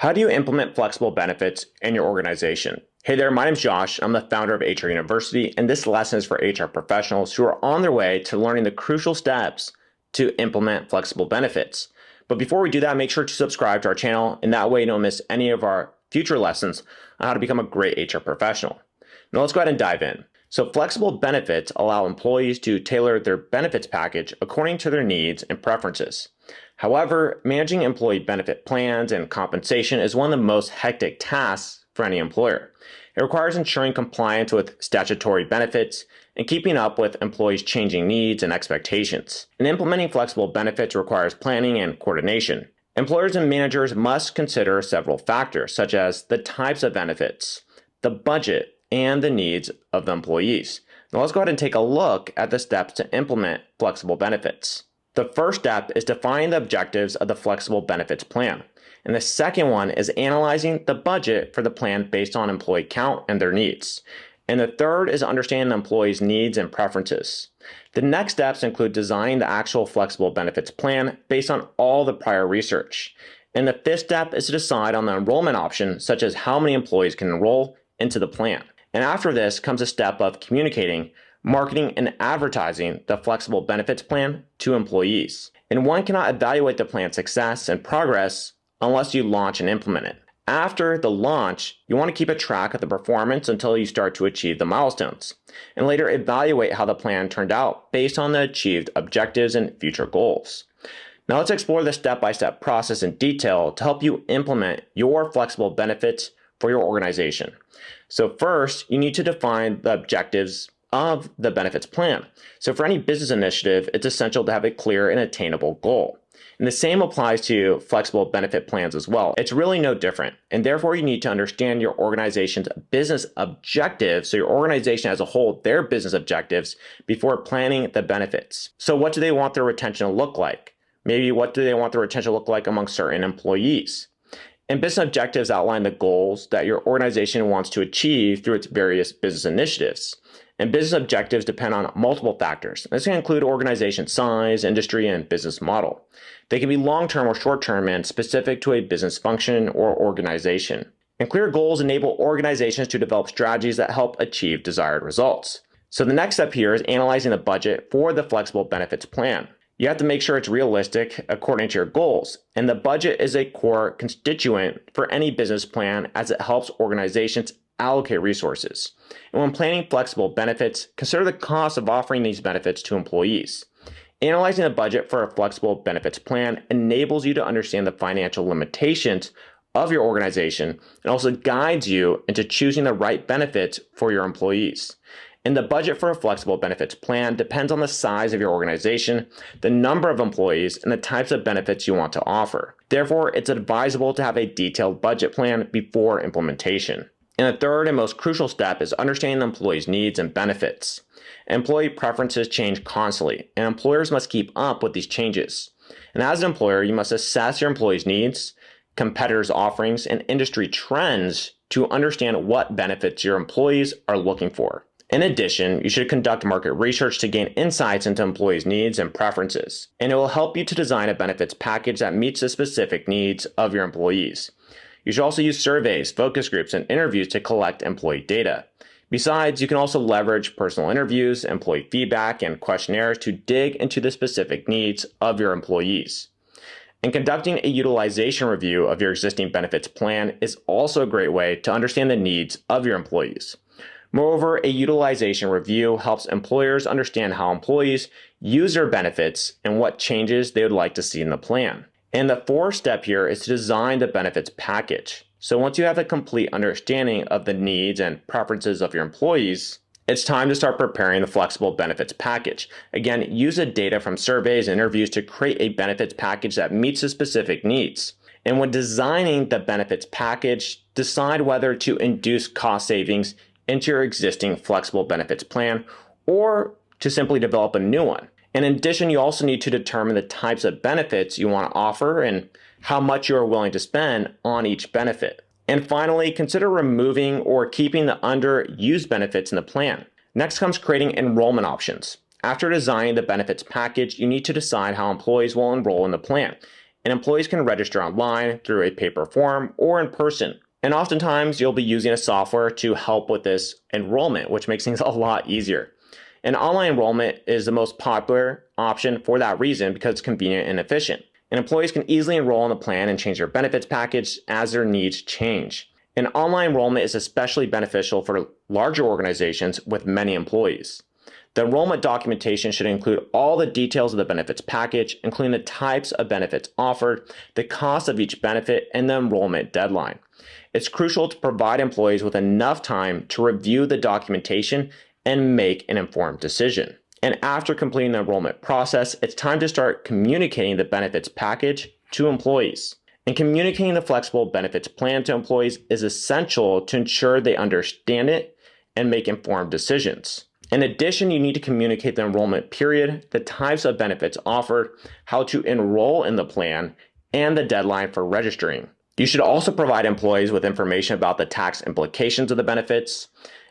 How do you implement flexible benefits in your organization? Hey there, my name's Josh. I'm the founder of HR University, and this lesson is for HR professionals who are on their way to learning the crucial steps to implement flexible benefits. But before we do that, make sure to subscribe to our channel, and that way you don't miss any of our future lessons on how to become a great HR professional. Now let's go ahead and dive in. So flexible benefits allow employees to tailor their benefits package according to their needs and preferences. However, managing employee benefit plans and compensation is one of the most hectic tasks for any employer. It requires ensuring compliance with statutory benefits and keeping up with employees' changing needs and expectations. And implementing flexible benefits requires planning and coordination. Employers and managers must consider several factors, such as the types of benefits, the budget, and the needs of the employees. Now let's go ahead and take a look at the steps to implement flexible benefits. The first step is defining the objectives of the flexible benefits plan. And the second one is analyzing the budget for the plan based on employee count and their needs. And the third is understanding the employee's needs and preferences. The next steps include designing the actual flexible benefits plan based on all the prior research. And the fifth step is to decide on the enrollment option, such as how many employees can enroll into the plan. And after this comes a step of communicating, marketing, and advertising the flexible benefits plan to employees. And one cannot evaluate the plan's success and progress unless you launch and implement it. After the launch, you want to keep a track of the performance until you start to achieve the milestones, and later evaluate how the plan turned out based on the achieved objectives and future goals. Now let's explore the step-by-step process in detail to help you implement your flexible benefits for your organization. So first, you need to define the objectives of the benefits plan. So for any business initiative, it's essential to have a clear and attainable goal. And the same applies to flexible benefit plans as well. It's really no different. And therefore, you need to understand your organization's business objectives. So your organization as a whole, their business objectives before planning the benefits. So what do they want their retention to look like? Maybe what do they want their retention to look like among certain employees? And business objectives outline the goals that your organization wants to achieve through its various business initiatives. And business objectives depend on multiple factors. This can include organization size, industry, and business model. They can be long-term or short-term and specific to a business function or organization. And clear goals enable organizations to develop strategies that help achieve desired results. So the next step here is analyzing the budget for the flexible benefits plan. You have to make sure it's realistic according to your goals. And the budget is a core constituent for any business plan as it helps organizations allocate resources. And when planning flexible benefits, consider the cost of offering these benefits to employees. Analyzing the budget for a flexible benefits plan enables you to understand the financial limitations of your organization and also guides you into choosing the right benefits for your employees. And the budget for a flexible benefits plan depends on the size of your organization, the number of employees, and the types of benefits you want to offer. Therefore, it's advisable to have a detailed budget plan before implementation. And the third and most crucial step is understanding the employee's needs and benefits. Employee preferences change constantly, and employers must keep up with these changes. And as an employer, you must assess your employees' needs, competitors' offerings, and industry trends to understand what benefits your employees are looking for. In addition, you should conduct market research to gain insights into employees' needs and preferences, and it will help you to design a benefits package that meets the specific needs of your employees. You should also use surveys, focus groups, and interviews to collect employee data. Besides, you can also leverage personal interviews, employee feedback, and questionnaires to dig into the specific needs of your employees. And conducting a utilization review of your existing benefits plan is also a great way to understand the needs of your employees. Moreover, a utilization review helps employers understand how employees use their benefits and what changes they would like to see in the plan. And the fourth step here is to design the benefits package. So once you have a complete understanding of the needs and preferences of your employees, it's time to start preparing the flexible benefits package. Again, use the data from surveys and interviews to create a benefits package that meets the specific needs. And when designing the benefits package, decide whether to induce cost savings into your existing flexible benefits plan or to simply develop a new one. And in addition, you also need to determine the types of benefits you want to offer and how much you are willing to spend on each benefit. And finally, consider removing or keeping the underused benefits in the plan. Next comes creating enrollment options. After designing the benefits package, you need to decide how employees will enroll in the plan. and employees can register online through a paper form or in person. And oftentimes you'll be using a software to help with this enrollment, which makes things a lot easier. And online enrollment is the most popular option for that reason because it's convenient and efficient. And employees can easily enroll in the plan and change their benefits package as their needs change. And online enrollment is especially beneficial for larger organizations with many employees. The enrollment documentation should include all the details of the benefits package, including the types of benefits offered, the cost of each benefit, and the enrollment deadline. It's crucial to provide employees with enough time to review the documentation and make an informed decision. And after completing the enrollment process, it's time to start communicating the benefits package to employees. And communicating the flexible benefits plan to employees is essential to ensure they understand it and make informed decisions. In addition, you need to communicate the enrollment period, the types of benefits offered, how to enroll in the plan, and the deadline for registering. You should also provide employees with information about the tax implications of the benefits.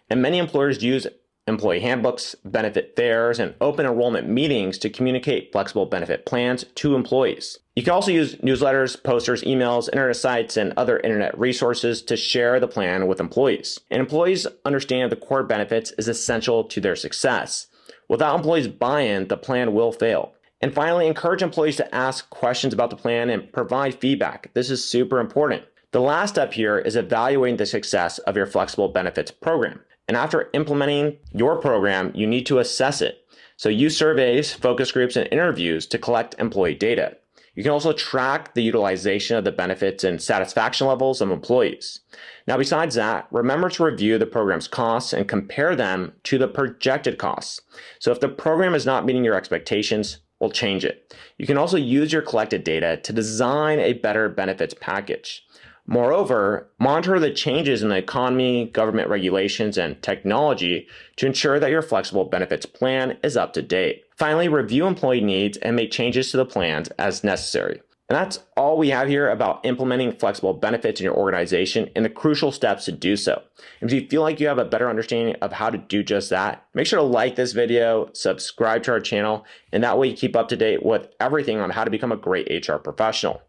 And many employers use employee handbooks, benefit fairs, and open enrollment meetings to communicate flexible benefit plans to employees. You can also use newsletters, posters, emails, internet sites, and other internet resources to share the plan with employees. And employees understand the core benefits is essential to their success. Without employees' buy-in, the plan will fail. And finally, encourage employees to ask questions about the plan and provide feedback. This is super important. The last step here is evaluating the success of your flexible benefits program. And after implementing your program, you need to assess it. So use surveys, focus groups, and interviews to collect employee data. You can also track the utilization of the benefits and satisfaction levels of employees. Now, besides that, remember to review the program's costs and compare them to the projected costs. So if the program is not meeting your expectations, we'll change it. You can also use your collected data to design a better benefits package. Moreover, monitor the changes in the economy, government regulations, and technology to ensure that your flexible benefits plan is up to date. Finally, review employee needs and make changes to the plans as necessary. And that's all we have here about implementing flexible benefits in your organization and the crucial steps to do so. And if you feel like you have a better understanding of how to do just that, make sure to like this video, subscribe to our channel, and that way you keep up to date with everything on how to become a great HR professional.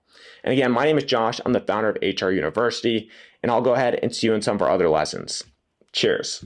And again, my name is Josh. I'm the founder of HR University, and I'll go ahead and see you in some of our other lessons. Cheers.